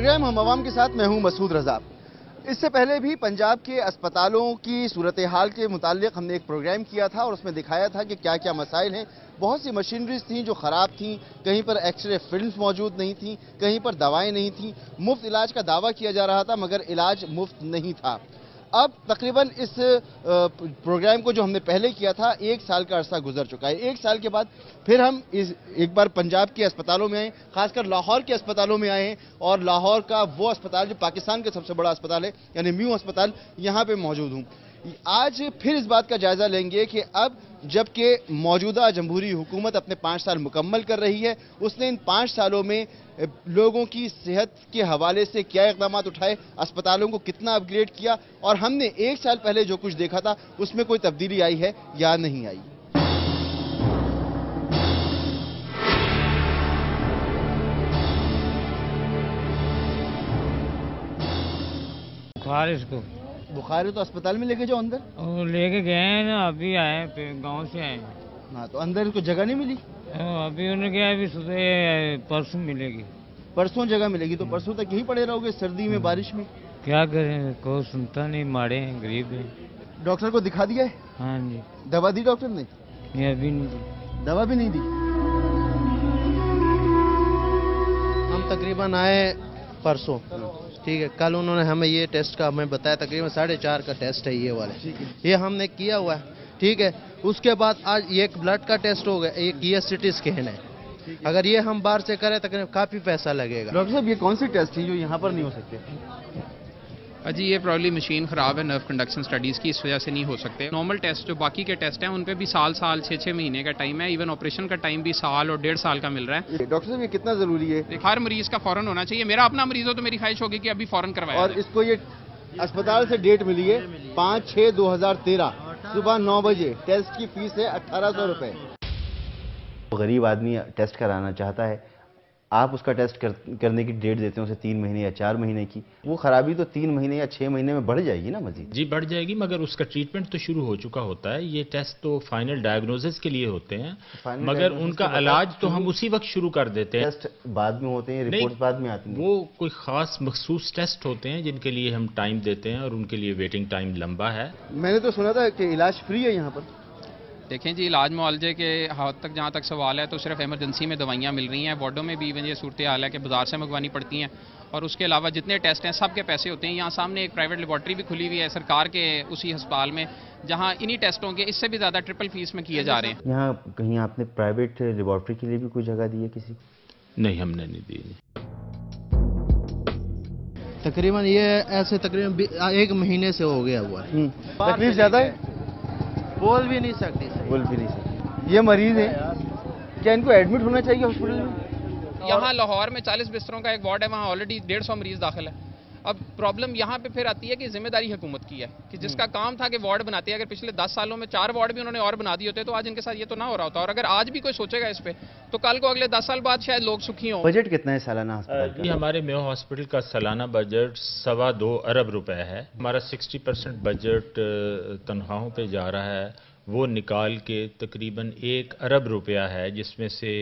Programme हम अवाम के साथ मैं हूं मसूद रजा। इससे पहले भी पंजाब के अस्पतालों की सूरत हाल के मुताल्लिक हमने एक प्रोग्राम किया था और उसमें दिखाया था कि क्या क्या मसाइल हैं। बहुत सी मशीनरीज थी जो ख़राब थी, कहीं पर एक्सरे फिल्म्स मौजूद नहीं थी, कहीं पर दवाएं नहीं थी, मुफ्त इलाज का दावा किया जा रहा था मगर इलाज मुफ्त नहीं था। अब तकरीबन इस प्रोग्राम को जो हमने पहले किया था 1 साल का अरसा गुजर चुका है। 1 साल के बाद फिर हम एक बार पंजाब के अस्पतालों में आए, खासकर लाहौर के अस्पतालों में आए हैं और लाहौर का वो अस्पताल जो पाकिस्तान का सबसे बड़ा अस्पताल है यानी म्यू अस्पताल, यहाँ पे मौजूद हूँ। आज फिर इस बात का जायजा लेंगे कि अब जबकि मौजूदा जमहूरी हुकूमत अपने 5 साल मुकम्मल कर रही है, उसने इन 5 सालों में लोगों की सेहत के हवाले से क्या इक़दाम उठाए, अस्पतालों को कितना अपग्रेड किया और हमने 1 साल पहले जो कुछ देखा था उसमें कोई तब्दीली आई है या नहीं आई। बुखार इसको बुखार है तो अस्पताल में लेके जाओ अंदर। लेके गए हैं ना, अभी आए गांव से आए। हाँ तो अंदर इसको जगह नहीं मिली। अभी उन्होंने कहा अभी सुबह परसों मिलेगी। परसों जगह मिलेगी तो परसों तक यहीं पड़े रहोगे सर्दी में बारिश में। क्या करें, कोई सुनता नहीं, माड़े हैं, गरीब हैं। डॉक्टर को दिखा दिया है? हाँ जी। दवा दी डॉक्टर ने? ये अभी नहीं दी। दवा भी नहीं दी। हम तकरीबन आए परसों, ठीक है। कल उन्होंने हमें ये टेस्ट का हमें बताया, तकरीबन 4.5 का टेस्ट है ये वाले, ये हमने किया हुआ है, ठीक है। उसके बाद आज ये एक ब्लड का टेस्ट हो गया, एक ये सिटी स्कैन है। अगर ये हम बाहर से करें तकरीबन काफी पैसा लगेगा। डॉक्टर साहब ये कौन सी टेस्ट है जो यहाँ पर नहीं हो सकते? जी ये प्रॉब्ली मशीन ख़राब है, नर्व कंडक्शन स्टडीज़ की, इस वजह से नहीं हो सकते। नॉर्मल टेस्ट जो बाकी के टेस्ट हैं उन पे भी साल 6-6 महीने का टाइम है, इवन ऑपरेशन का टाइम भी साल और 1.5 साल का मिल रहा है। डॉक्टर साहब ये कितना ज़रूरी है? हर मरीज़ का फ़ौरन होना चाहिए। मेरा अपना मरीज़ हो तो मेरी ख्वाहिश होगी कि अभी फ़ौरन करवाया। और इसको ये अस्पताल से डेट मिली है 5/6/2013 सुबह 9 बजे। टेस्ट की फीस है 1800 रुपये। गरीब आदमी टेस्ट कराना चाहता है, आप उसका टेस्ट करने की डेट देते हैं उसे 3 महीने या 4 महीने की, वो खराबी तो 3 महीने या 6 महीने में बढ़ जाएगी ना मजीद। जी बढ़ जाएगी, मगर उसका ट्रीटमेंट तो शुरू हो चुका होता है। ये टेस्ट तो फाइनल डायग्नोसिस के लिए होते हैं, मगर उनका इलाज तो हम उसी वक्त शुरू कर देते हैं। टेस्ट बाद में होते हैं, रिपोर्ट्स बाद में आती हैं। वो कोई खास मखसूस टेस्ट होते हैं जिनके लिए हम टाइम देते हैं और उनके लिए वेटिंग टाइम लंबा है। मैंने तो सुना था कि इलाज फ्री है यहाँ पर। देखें जी, इलाज मुआवजे के हद तक जहाँ तक सवाल है तो सिर्फ इमरजेंसी में दवाइयाँ मिल रही हैं। वार्डों में भी इवन ये सूरत हाल है कि बाजार से मंगवानी पड़ती हैं और उसके अलावा जितने टेस्ट हैं सब के पैसे होते हैं। यहाँ सामने एक प्राइवेट लेबॉर्ट्री भी खुली हुई है सरकार के उसी अस्पताल में, जहाँ इन्हीं टेस्टों के इससे भी ज़्यादा ट्रिपल फीस में किए जा रहे हैं। यहाँ कहीं आपने प्राइवेट लेबॉर्ट्री के लिए भी कोई जगह दी है किसी? नहीं, हमने नहीं दी। तकरीबन ये ऐसे तकरीबन 1 महीने से हो गया हुआ है। तकलीफ ज़्यादा है? बोल भी नहीं सकती। बोल भी नहीं सकती। ये मरीज है, क्या इनको एडमिट होना चाहिए हॉस्पिटल में? यहाँ लाहौर में 40 बिस्तरों का एक वार्ड है, वहाँ ऑलरेडी 150 मरीज दाखिल है। अब प्रॉब्लम यहाँ पे फिर आती है कि जिम्मेदारी हुकूमत की है कि जिसका काम था कि वार्ड बनाते हैं, अगर पिछले 10 सालों में 4 वार्ड भी उन्होंने और बना दिए होते तो आज इनके साथ ये तो ना हो रहा होता। और अगर आज भी कोई सोचेगा इस पे तो कल को अगले 10 साल बाद शायद लोग सुखी हों। बजट कितना है सालाना? जी हमारे मेयो हॉस्पिटल का सालाना बजट 2.25 अरब रुपए है। हमारा 60% बजट तनख्वाहों पे जा रहा है, वो निकाल के तकरीबन 1 अरब रुपया है, जिसमें से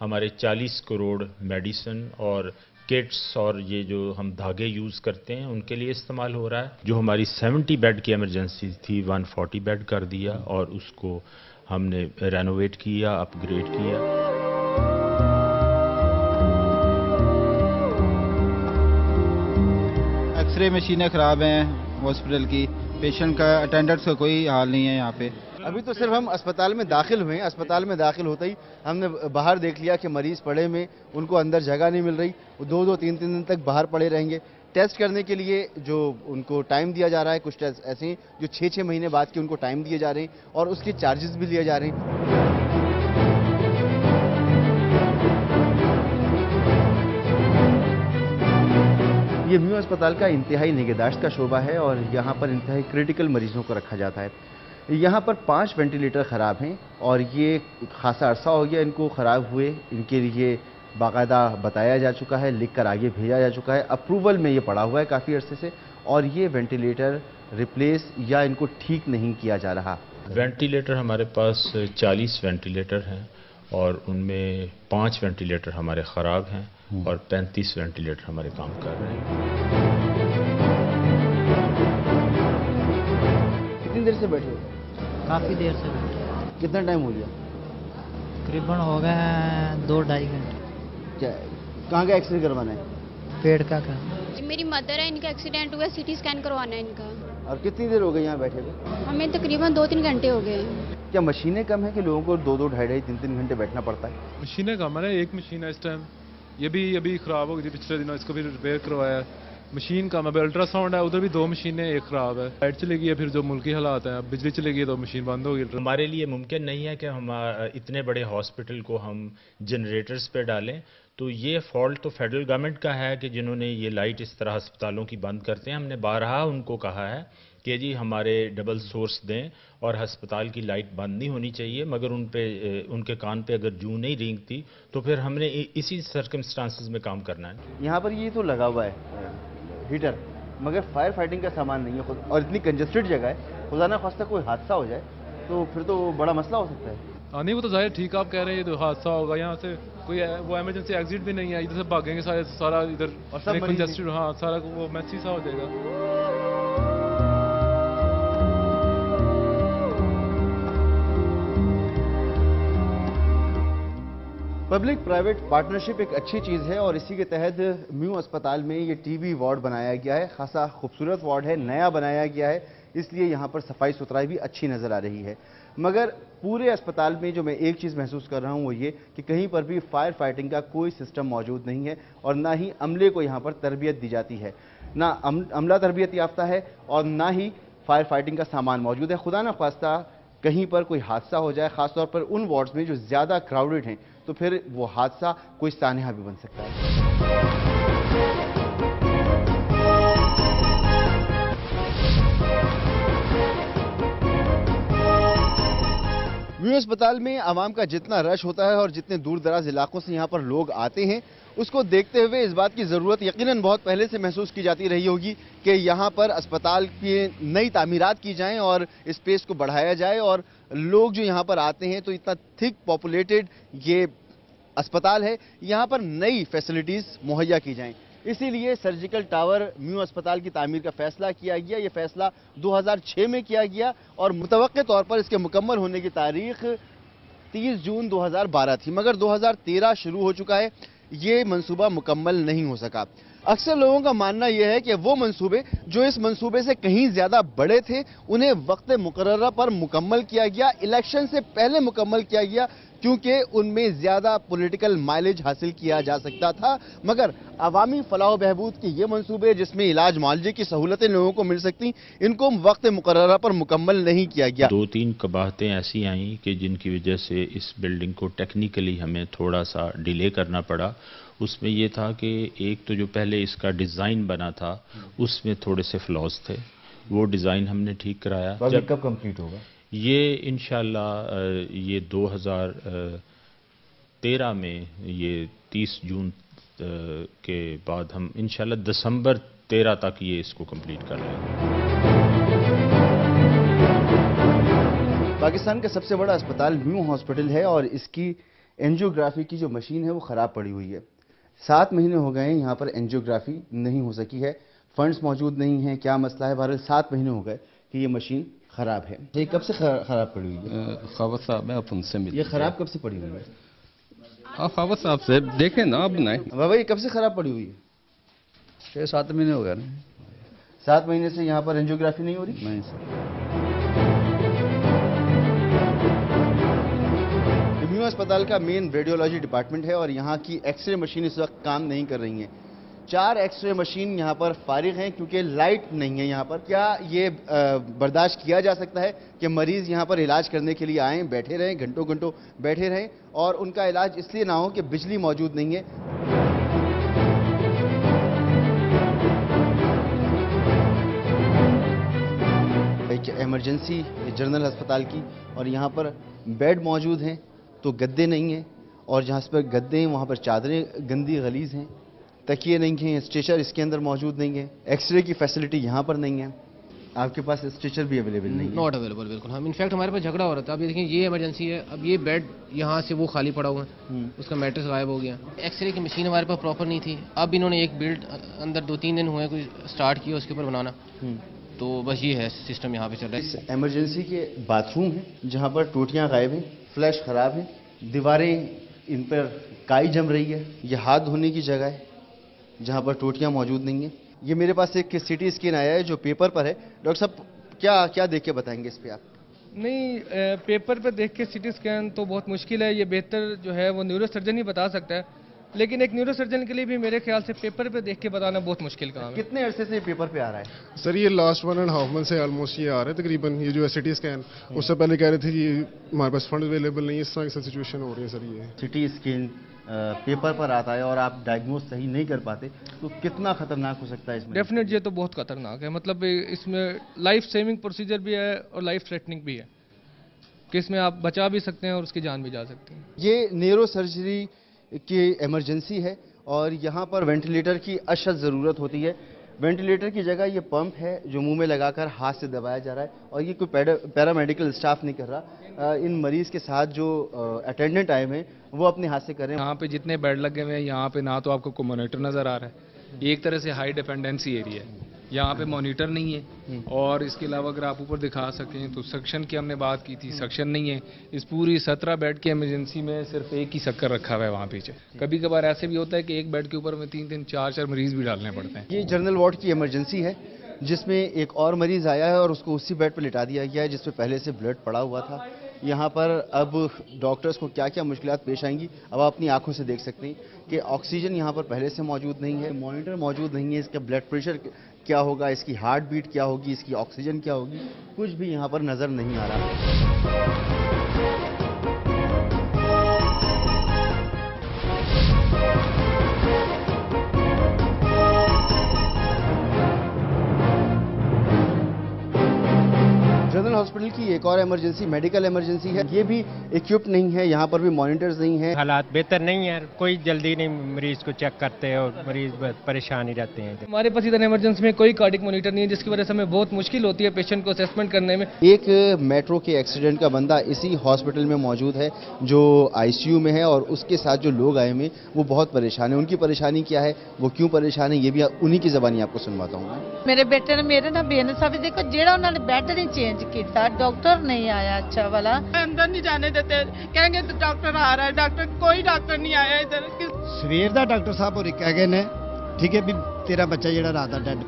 हमारे 40 करोड़ मेडिसिन और किट्स और ये जो हम धागे यूज़ करते हैं उनके लिए इस्तेमाल हो रहा है। जो हमारी 70 बेड की इमरजेंसी थी 140 बेड कर दिया और उसको हमने रेनोवेट किया, अपग्रेड किया। एक्सरे मशीनें ख़राब हैं हॉस्पिटल की, पेशेंट का अटेंडेंट्स का कोई हाल नहीं है यहाँ पे। अभी तो सिर्फ हम अस्पताल में दाखिल हुए हैं। अस्पताल में दाखिल होते ही हमने बाहर देख लिया कि मरीज पड़े में, उनको अंदर जगह नहीं मिल रही, वो 2-2, 3-3 दिन तक बाहर पड़े रहेंगे। टेस्ट करने के लिए जो उनको टाइम दिया जा रहा है, कुछ टेस्ट ऐसे हैं जो 6-6 महीने बाद के उनको टाइम दिए जा रहे हैं और उसके चार्जेस भी लिए जा रहे हैं। ये म्यू अस्पताल का इंतहाई निगहदाश्त का शोबा है और यहाँ पर इंतहाई क्रिटिकल मरीजों को रखा जाता है। यहाँ पर 5 वेंटिलेटर ख़राब हैं और ये खासा अरसा हो गया इनको ख़राब हुए। इनके लिए बाकायदा बताया जा चुका है, लिख कर आगे भेजा जा चुका है, अप्रूवल में ये पड़ा हुआ है काफ़ी अरसे से, और ये वेंटिलेटर रिप्लेस या इनको ठीक नहीं किया जा रहा। वेंटिलेटर हमारे पास 40 वेंटिलेटर हैं और उनमें 5 वेंटिलेटर हमारे ख़राब हैं और 35 वेंटिलेटर हमारे काम कर रहे हैं। कितनी देर से बैठे हो? काफ़ी देर से बैठे। कितना टाइम हो गया? तकरीबन हो गए 2-2.5 घंटे। क्या कहाँ का एक्सरे करवाना है? पेड़ का मेरी मदर है, इनका एक्सीडेंट हुआ, सिटी स्कैन करवाना है इनका। और कितनी देर हो गई यहाँ बैठे हुए? हमें तकरीबन 2-3 घंटे हो गए। क्या मशीनें कम है कि लोगों को 2-2, 2.5, 3-3 घंटे बैठना पड़ता है? मशीनें कम है, एक मशीन है इस टाइम, ये भी अभी ख़राब हो गई थी पिछले दिनों, इसको भी रिपेयर करवाया। मशीन कम है, अल्ट्रासाउंड है, उधर भी 2 मशीनें, एक ख़राब है। लाइट चलेगी है, फिर जो मुल्की हालात हैं, अब बिजली चलेगी तो मशीन बंद होगी। हमारे लिए मुमकिन नहीं है कि हम इतने बड़े हॉस्पिटल को हम जनरेटर्स पे डालें, तो ये फॉल्ट तो फेडरल गवर्नमेंट का है कि जिन्होंने ये लाइट इस तरह अस्पतालों की बंद करते हैं। हमने बारहा उनको कहा है कि जी हमारे डबल सोर्स दें और अस्पताल की लाइट बंद नहीं होनी चाहिए, मगर उनके कान पे अगर जूं नहीं रेंगती तो फिर हमने इसी सर्कमस्टांसेस में काम करना है। यहाँ पर ये तो लगा हुआ है हीटर, मगर फायर फाइटिंग का सामान नहीं है और इतनी कंजेस्टेड जगह है, खुदा ना खास्ता कोई हादसा हो जाए तो फिर तो बड़ा मसला हो सकता है। नहीं, वो तो जाहिर ठीक आप कह रहे हैं, ये तो हादसा होगा। यहाँ से कोई वो इमरजेंसी एग्जिट भी नहीं है, इधर से भागेंगे सारा इधर कंजेस्टेड, हाँ सारा वो मैसी सा हो जाएगा। पब्लिक प्राइवेट पार्टनरशिप एक अच्छी चीज़ है और इसी के तहत म्यू अस्पताल में ये टीबी वार्ड बनाया गया है। खासा खूबसूरत वार्ड है, नया बनाया गया है, इसलिए यहाँ पर सफाई सुथराई भी अच्छी नज़र आ रही है। मगर पूरे अस्पताल में जो मैं एक चीज़ महसूस कर रहा हूँ वो ये कि कहीं पर भी फायर फाइटिंग का कोई सिस्टम मौजूद नहीं है और ना ही अमले को यहाँ पर तरबियत दी जाती है। ना अमला तरबियत याफ्ता है और ना ही फायर फाइटिंग का सामान मौजूद है। खुदा न खास्ता कहीं पर कोई हादसा हो जाए, ख़ासतौर पर उन वार्ड्स में जो ज़्यादा क्राउडेड हैं, तो फिर वो हादसा कोई सानहा भी बन सकता है। म्यू अस्पताल में आवाम का जितना रश होता है और जितने दूर दराज इलाकों से यहाँ पर लोग आते हैं, उसको देखते हुए इस बात की ज़रूरत यकीनन बहुत पहले से महसूस की जाती रही होगी कि यहाँ पर अस्पताल की नई तामीरात की जाएं और स्पेस को बढ़ाया जाए और लोग जो यहाँ पर आते हैं तो इतना थिक पॉपुलेटेड ये अस्पताल है, यहाँ पर नई फैसिलिटीज़ मुहैया की जाएं। इसीलिए सर्जिकल टावर म्यू अस्पताल की तामीर का फैसला किया गया। ये फैसला 2006 में किया गया और मुतवक्के तौर पर इसके मुकम्मल होने की तारीख 30 जून 2012 थी, मगर 2013 शुरू हो चुका है, ये मंसूबा मुकम्मल नहीं हो सका। अक्सर लोगों का मानना यह है कि वो मंसूबे जो इस मंसूबे से कहीं ज़्यादा बड़े थे उन्हें वक्त मुकर्ररा पर मुकम्मल किया गया, इलेक्शन से पहले मुकम्मल किया गया, क्योंकि उनमें ज़्यादा पॉलिटिकल माइलेज हासिल किया जा सकता था। मगर अवामी फलाह बहबूद के ये मंसूबे जिसमें इलाज मुआलजे की सहूलतें लोगों को मिल सकती, इनको वक्त मुकर्ररा पर मुकम्मल नहीं किया गया। 2-3 कबाहतें ऐसी आईं कि जिनकी वजह से इस बिल्डिंग को टेक्निकली हमें थोड़ा सा डिले करना पड़ा। उसमें ये था कि एक तो जो पहले इसका डिज़ाइन बना था उसमें थोड़े से फ्लॉज थे, वो डिज़ाइन हमने ठीक कराया। जब कब कंप्लीट होगा? ये इंशाल्लाह ये 2013 में ये 30 जून के बाद हम इंशाल्लाह दिसंबर 13 तक ये इसको कंप्लीट कर लेंगे। पाकिस्तान का सबसे बड़ा अस्पताल म्यू हॉस्पिटल है और इसकी एंजियोग्राफी की जो मशीन है वो ख़राब पड़ी हुई है। 7 महीने हो गए हैं यहाँ पर एंजियोग्राफी नहीं हो सकी है, फंड्स मौजूद नहीं हैं, क्या मसला है, बहरहाल 7 महीने हो गए कि ये मशीन ख़राब है। ये कब से ख़राब पड़ी हुई है? खावत साहब आप उनसे मिलते ये ख़राब कब से पड़ी हुई है? आप खावत साहब से देखें ना, आप बनाए। बाबा ये कब से ख़राब पड़ी हुई है? 6-7 महीने हो गए ना। 7 महीने से यहाँ पर एंजियोग्राफी नहीं हो रही? नहीं सर। म्यू अस्पताल का मेन रेडियोलॉजी डिपार्टमेंट है और यहाँ की एक्सरे मशीन इस वक्त काम नहीं कर रही हैं। 4 एक्सरे मशीन यहाँ पर फारिग हैं क्योंकि लाइट नहीं है यहाँ पर। क्या ये बर्दाश्त किया जा सकता है कि मरीज़ यहाँ पर इलाज करने के लिए आएँ, बैठे रहें, घंटों घंटों बैठे रहें और उनका इलाज इसलिए ना हो कि बिजली मौजूद नहीं है? एक एमरजेंसी जनरल अस्पताल की और यहाँ पर बेड मौजूद हैं तो गद्दे नहीं हैं और जहाँ पर गद्दे हैं वहाँ पर चादरें गंदी गलीज़ हैं, तकिए नहीं हैं, स्ट्रेचर इसके अंदर मौजूद नहीं है, एक्सरे की फैसिलिटी यहाँ पर नहीं है। आपके पास स्ट्रेचर भी अवेलेबल नहीं है? नॉट अवेलेबल, बिल्कुल। हम इनफैक्ट हमारे पास झगड़ा हो रहा था। अब ये देखें, ये इमरजेंसी है, अब ये बेड यहाँ से वो खाली पड़ा हुआ है, उसका मैट्रेस गायब हो गया। एक्सरे की मशीन हमारे पास प्रॉपर नहीं थी। अब इन्होंने एक बिल्ड अंदर 2-3 दिन हुए कोई स्टार्ट किया उसके ऊपर बनाना, तो बस ये है सिस्टम यहाँ पे चल रहा है। इमरजेंसी के बाथरूम है जहाँ पर टोटियाँ गायब हैं, फ्लैश खराब है, दीवारें इन पर काई जम रही है। ये हाथ धोने की जगह है जहाँ पर टोटियाँ मौजूद नहीं है। ये मेरे पास एक सिटी स्कैन आया है जो पेपर पर है। डॉक्टर साहब क्या क्या देख के बताएंगे इस पे आप? नहीं, पेपर पे देख के सिटी स्कैन तो बहुत मुश्किल है। ये बेहतर जो है वो न्यूरोसर्जन ही बता सकता है, लेकिन एक न्यूरोसर्जन के लिए भी मेरे ख्याल से पेपर पे देख के बताना बहुत मुश्किल काम है। कितने अरसे से पेपर पे आ रहा है? सर ये लास्ट 1.5 मंथ से ऑलमोस्ट ये आ रहा है तकरीबन, ये जो है सिटी स्कैन। उससे पहले कह रहे थे कि हमारे पास फंड अवेलेबल नहीं है, इस तरह की सिचुएशन हो रही है सर। ये सिटी स्कैन पेपर पर आता है और आप डायग्नोज सही नहीं कर पाते तो कितना खतरनाक हो सकता है इसमें? डेफिनेट ये तो बहुत खतरनाक है। मतलब इसमें लाइफ सेविंग प्रोसीजर भी है और लाइफ थ्रेटनिंग भी है कि इसमें आप बचा भी सकते हैं और उसकी जान भी जा सकती है। ये न्यूरो सर्जरी की इमरजेंसी है और यहाँ पर वेंटिलेटर की अशद ज़रूरत होती है। वेंटिलेटर की जगह ये पंप है जो मुंह में लगाकर हाथ से दबाया जा रहा है और ये कोई पैरामेडिकल स्टाफ नहीं कर रहा। इन मरीज़ के साथ जो अटेंडेंट आए हुए हैं वो अपने हाथ से कर रहे हैं। यहाँ पे जितने बेड लगे हुए हैं यहाँ पे ना तो आपको कोई मॉनिटर नज़र आ रहा है, एक तरह से हाई डिपेंडेंसी एरिया है, यहाँ पे मॉनिटर नहीं है। और इसके अलावा अगर आप ऊपर दिखा सकें तो सक्शन की हमने बात की थी, सक्शन नहीं है। इस पूरी 17 बेड की इमरजेंसी में सिर्फ एक ही सक्कर रखा हुआ है वहाँ पीछे। कभी कभार ऐसे भी होता है कि एक बेड के ऊपर में 3-3, 4-4 मरीज भी डालने पड़ते हैं। ये जनरल वार्ड की इमरजेंसी है जिसमें एक और मरीज आया है और उसको उसी बेड पर लिटा दिया गया है जिसपे पहले से ब्लड पड़ा हुआ था। यहाँ पर अब डॉक्टर्स को क्या क्या मुश्किलात पेश आएंगी अब आप अपनी आंखों से देख सकते हैं कि ऑक्सीजन यहाँ पर पहले से मौजूद नहीं है, मॉनिटर मौजूद नहीं है, इसका ब्लड प्रेशर क्या होगा, इसकी हार्ट बीट क्या होगी, इसकी ऑक्सीजन क्या होगी, कुछ भी यहाँ पर नज़र नहीं आ रहा। जनरल हॉस्पिटल की एक और इमरजेंसी मेडिकल इमरजेंसी है। ये भी इक्विप्ड नहीं है, यहाँ पर भी मॉनिटर्स नहीं है। हालात बेहतर नहीं है, कोई जल्दी नहीं मरीज को चेक करते और मरीज परेशान ही रहते हैं। हमारे पास इधर इमरजेंसी में कोई कार्डिक मॉनिटर नहीं है जिसकी वजह से हमें बहुत मुश्किल होती है पेशेंट को असेसमेंट करने में। एक मेट्रो के एक्सीडेंट का बंदा इसी हॉस्पिटल में मौजूद है जो आईसीयू में है और उसके साथ जो लोग आए हुए वो बहुत परेशान है। उनकी परेशानी क्या है, वो क्यों परेशान है, ये भी उन्हीं की जबानी आपको सुनवाता हूँ। मेरे बेटे ने मेरे ना बेइंसाफी देखो, जेड़ा उन्होंने बेड नहीं चेंज किया, डॉक्टर नहीं आया अच्छा वाला, अंदर नहीं जाने देते, कहेंगे तो डॉक्टर आ रहा है, डॉक्टर कोई डॉक्टर नहीं आया इधर। सवेर ਦਾ डॉक्टर साहब और कह गए ने ठीक है भी तेरा बच्चा ਜਿਹੜਾ रात ਦਾ डेड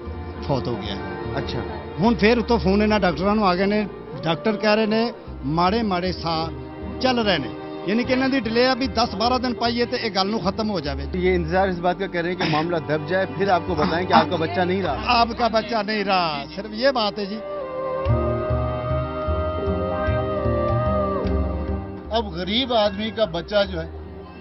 फौत हो गया। अच्छा ਹੁਣ ਫਿਰ ਉਤੋਂ ਫੋਨ ਇਹਨਾਂ ਡਾਕਟਰਾਂ ਨੂੰ ਆ ਗਏ ਨੇ, ਡਾਕਟਰ ਕਹਿ ਰਹੇ ਨੇ ਮਾੜੇ ਮਾੜੇ ਸਾਹ ਚੱਲ ਰਹੇ ਨੇ, यानी कि इन्हों की डिले है भी 10-12 दिन पाइए तो एक गल नूं खत्म हो जाए। ये इंतजार इस बात का कर रहे हैं कि मामला दब जाए फिर आपको बताएं कि आपका बच्चा नहीं रहा। आपका बच्चा नहीं रहा, सिर्फ ये बात है जी। अब गरीब आदमी का बच्चा जो है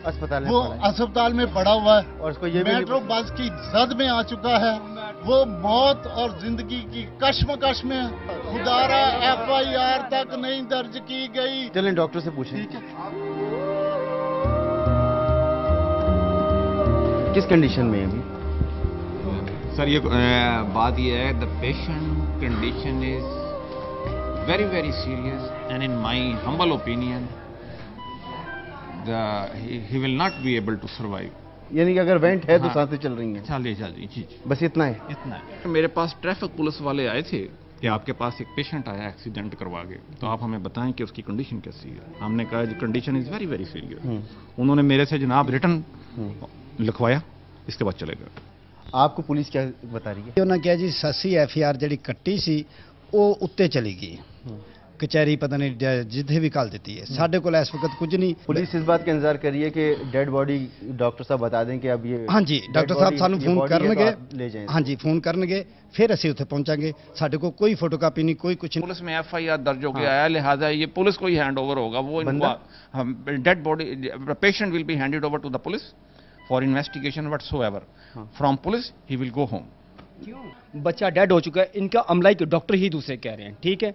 अस्पताल में वो अस्पताल में पड़ा हुआ है और उसको ये मेट्रो बस की जद में आ चुका है, वो मौत और जिंदगी की कश्मकश में है। खुदारा FIR तक नहीं दर्ज की गई। चलें डॉक्टर से पूछें किस कंडीशन में है अभी? सर ये बात ये है, the patient condition is very very serious and in my humble opinion he will not be able to survive। यानी कि अगर वेंट है तो सांसें चल रही हैं। चल रही जी। बस इतना है। इतना है। मेरे पास ट्रैफिक पुलिस वाले आए थे कि आपके पास एक पेशेंट आया एक्सीडेंट करवा के, तो आप हमें बताएं कि उसकी कंडीशन कैसी है। हमने कहा जी condition is very very serious. उन्होंने मेरे से जनाब रिटर्न लिखवाया, इसके बाद चले गए। आपको पुलिस क्या बता रही है? उन्होंने कहा जी 80 FIR जी कट्टी सी वो उत्ते चली गई, कचहरी पता नहीं जिथे भी कल दी है। साढ़े को इस वक्त कुछ नहीं। पुलिस इस बात का इंतजार कर रही है कि डेड बॉडी डॉक्टर साहब बता दें कि अब ये हाँ जी डॉक्टर साहब सानू फोन करनगे, ले जाएं। हाँ जी फोन करनगे फिर असीं उत्थे पहुंचांगे। साढ़े को कोई फोटोकॉपी नहीं, कोई कुछ नहीं। पुलिस में FIR दर्ज हो गया है, लिहाजा ये पुलिस को ही हैंड ओवर होगा। वो dead body patient will be handed over to the police for investigation whatsoever. From police he will go home. बच्चा डेड हो चुका है, इनका अमला ही डॉक्टर ही दूसरे कह रहे हैं, ठीक है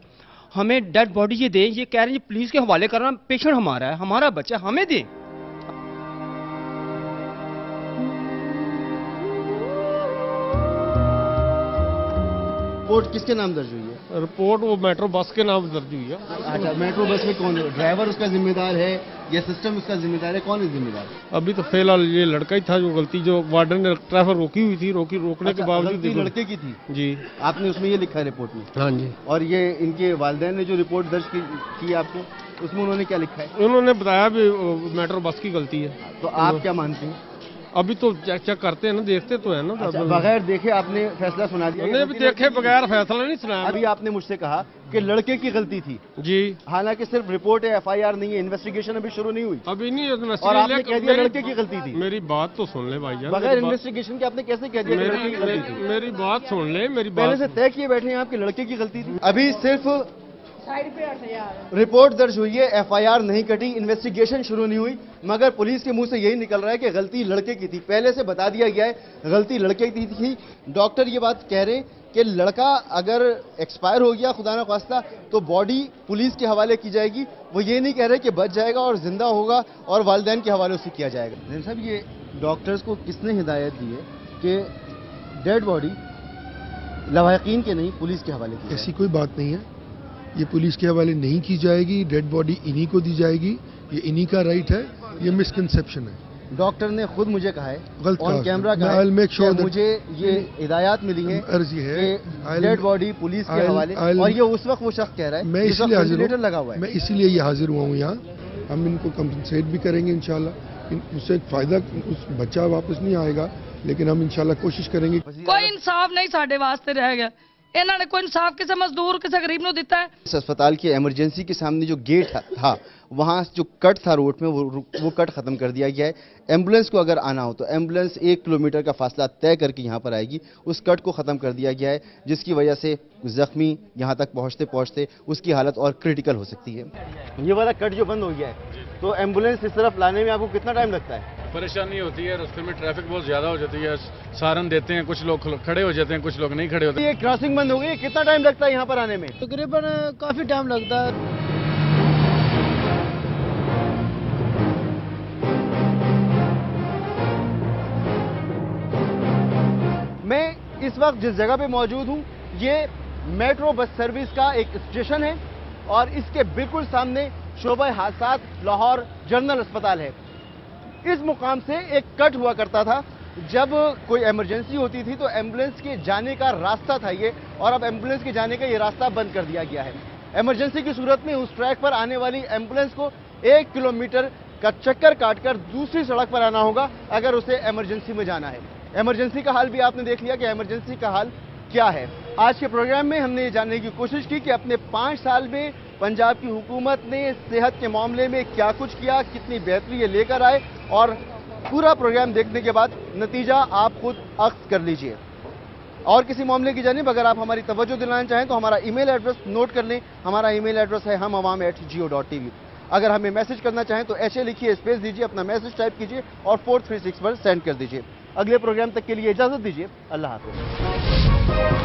हमें डेड बॉडी ये दें, ये कह रहे हैं पुलिस के हवाले करना, पेशेंट हमारा है, हमारा बच्चा हमें दें। रिपोर्ट किसके नाम दर्ज हुई है? रिपोर्ट वो मेट्रो बस के नाम दर्ज हुई है। अच्छा, मेट्रो बस में कौन ड्राइवर उसका जिम्मेदार है या सिस्टम उसका जिम्मेदार है, कौन है जिम्मेदार? अभी तो फिलहाल ये लड़का ही था जो गलती, जो वार्डन ने ट्रैफिक रोकी हुई थी, रोकने के बावजूद गलती लड़के की थी जी। आपने उसमें ये लिखा है रिपोर्ट में? हाँ जी। और ये इनके वालिदैन ने जो रिपोर्ट दर्ज की आपको, उसमें उन्होंने क्या लिखा है? उन्होंने बताया भी मेट्रो बस की गलती है। तो आप क्या मानते हैं? अभी तो चेक करते हैं ना, देखते तो है ना। अच्छा, बगैर देखे आपने फैसला सुना दिया? हमने भी देखे बगैर फैसला नहीं सुनाया। अभी आपने मुझसे कहा कि लड़के की गलती थी जी, हालांकि सिर्फ रिपोर्ट है, FIR नहीं है, इन्वेस्टिगेशन अभी शुरू नहीं हुई। अभी नहीं, और आपने कह दिया लड़के की गलती थी। मेरी बात तो सुन ले भाईजान, बगैर इन्वेस्टिगेशन के आपने कैसे कह दिया लड़के की गलती थी? मेरी बात सुन ले, मेरी पहले से तय किए बैठे हैं आपके लड़के की गलती थी। अभी सिर्फ रिपोर्ट दर्ज हुई है, FIR नहीं कटी, इन्वेस्टिगेशन शुरू नहीं हुई, मगर पुलिस के मुंह से यही निकल रहा है कि गलती लड़के की थी। पहले से बता दिया गया है गलती लड़के की थी। डॉक्टर ये बात कह रहे हैं कि लड़का अगर एक्सपायर हो गया खुदा न खास्ता तो बॉडी पुलिस के हवाले की जाएगी। वो ये नहीं कह रहे कि बच जाएगा और जिंदा होगा और वालिदैन के हवाले से किया जाएगा। साहब, ये डॉक्टर्स को किसने हिदायत दी है कि डेड बॉडी लवाहिकीन के नहीं पुलिस के हवाले की? ऐसी कोई बात नहीं है, ये पुलिस के हवाले नहीं की जाएगी, डेड बॉडी इन्हीं को दी जाएगी, ये इन्हीं का राइट है, ये मिसकंसेप्शन है। डॉक्टर ने खुद मुझे कहा है, गलत ऑन कैमरा कहा है कि मुझे ये हिदायत मिली है कि डेड बॉडी पुलिस के हवाले, और ये उस वक्त वो शख्स कह रहा है, मैं इसलिए हाजिर लगा हुआ है, मैं इसीलिए ये हाजिर हुआ हूँ यहाँ। हम इनको कंपनसेट भी करेंगे इंशाल्लाह, उससे फायदा उस बच्चा वापस नहीं आएगा, लेकिन हम इंशाल्लाह कोशिश करेंगे। कोई इंसाफ नहीं साढ़े वास्ते रह गया, इन्होंने कोई इंसाफ किसी मजदूर किसी गरीब को दिता है। इस अस्पताल की इमरजेंसी के सामने जो गेट था वहाँ जो कट था रोड में वो कट खत्म कर दिया गया है। एम्बुलेंस को अगर आना हो तो एम्बुलेंस 1 किलोमीटर का फासला तय करके यहाँ पर आएगी, उस कट को ख़त्म कर दिया गया है, जिसकी वजह से जख्मी यहाँ तक पहुँचते पहुँचते उसकी हालत और क्रिटिकल हो सकती है। ये वाला कट जो बंद हो गया है तो एम्बुलेंस इस तरफ लाने में आपको कितना टाइम लगता है? परेशानी होती है, रास्ते में ट्रैफिक बहुत ज़्यादा हो जाती है, सारन देते हैं, कुछ लोग खड़े हो जाते हैं, कुछ लोग नहीं खड़े होते। ये क्रॉसिंग बंद हो गई, कितना टाइम लगता है यहाँ पर आने में? तकरीबन काफ़ी टाइम लगता है। मैं इस वक्त जिस जगह पे मौजूद हूँ ये मेट्रो बस सर्विस का एक स्टेशन है और इसके बिल्कुल सामने शोबा हादसात लाहौर जनरल अस्पताल है। इस मुकाम से एक कट हुआ करता था, जब कोई इमरजेंसी होती थी तो एम्बुलेंस के जाने का रास्ता था ये, और अब एम्बुलेंस के जाने का ये रास्ता बंद कर दिया गया है। इमरजेंसी की सूरत में उस ट्रैक पर आने वाली एम्बुलेंस को 1 किलोमीटर का चक्कर काटकर दूसरी सड़क पर आना होगा अगर उसे इमरजेंसी में जाना है। इमरजेंसी का हाल भी आपने देख लिया कि इमरजेंसी का हाल क्या है। आज के प्रोग्राम में हमने ये जानने की कोशिश की कि अपने 5 साल में पंजाब की हुकूमत ने सेहत के मामले में क्या कुछ किया, कितनी बेहतरी ये लेकर आए, और पूरा प्रोग्राम देखने के बाद नतीजा आप खुद अख्ज़ कर लीजिए। और किसी मामले की जानिब अगर आप हमारी तवज्जो दिलाना चाहें तो हमारा ईमेल एड्रेस नोट कर लें। हमारा ईमेल एड्रेस है hamawam@geo.tv। अगर हमें मैसेज करना चाहें तो HA लिखिए, स्पेस दीजिए, अपना मैसेज टाइप कीजिए और 436 पर सेंड कर दीजिए। अगले प्रोग्राम तक के लिए इजाज़त दीजिए। अल्लाह हाफ़िज़।